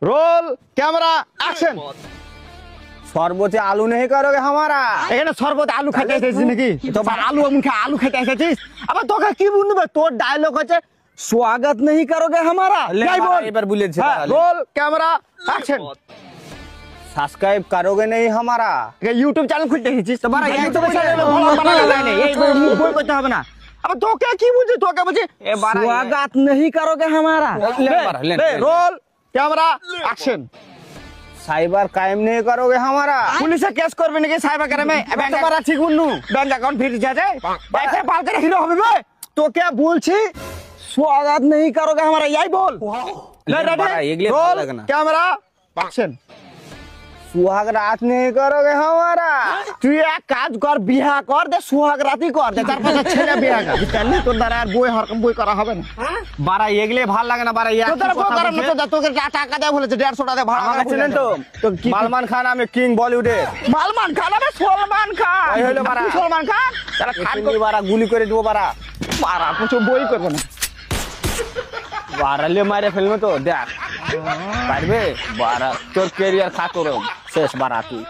Roll camera action. শরবতে আলু नहीं करोगे हमारा এখানে শরবত আলু খাইতে এসেছিস নাকি? তো ভাই আলু মুখে আলু খাইতে এসেছিস? আবার তোকে কি বলবে? তোর ডায়লগ হচ্ছে स्वागत नहीं करोगे हमारा যাই বল। এবার বলেছে হ্যাঁ, রোল ক্যামেরা অ্যাকশন। সাবস্ক্রাইব करोगे नहीं हमारा ইউটিউব চ্যানেল খুলতে এসেছিস তো বাড়া এই ইউটিউব তো চ্যানেলে ব্লগ বানানো যায় না, এই বই করতে হবে না। আবার তোকে কি বলছিস? তোকে বলছি स्वागत नहीं करोगे हमारा roll camera action. Cyber crime नहीं करोगे हमारा পুলিশে কেস করবে নাকি সাইবার ক্রাইমে? ব্যাংক করা ঠিক উন্নু ব্যাংক অ্যাকাউন্ট ফ্রিজ আছে বাইকে পাল করে হিরো হবে বে। তোকে বলছি स्वागत नहीं करोगे हमारा यही बोल। Roll camera action. सुहाग रात नहीं करोगे हमारा তুই এক কাজ কর, বিয়া কর দে, সোহাগ রাতি কর দে, তারপর ছেলে বিয়া কর। তাহলে তোর দ্বারা আর বই হরকম বই করা হবে না। বারা এগলে ভাল লাগে না বারা তোর দ্বারা বই করা না, তোকে টাকা দেয় বলেছে 150 টাকা ভাড়া আমাকে চিনেন তো সালমান খান আমি কিং বলিউডের সালমান খান হবে সলমান খান। ওই হলো বাড়া। তুই সলমান খান তারা খান এমনি বারা গুলি করে দেবো বারা মারা কিছু বই করবে না। বারা লে মারে ফেলবে তো দেখ পারবে বারা তোর ক্যারিয়ার খা তোর শেষ বারা তুই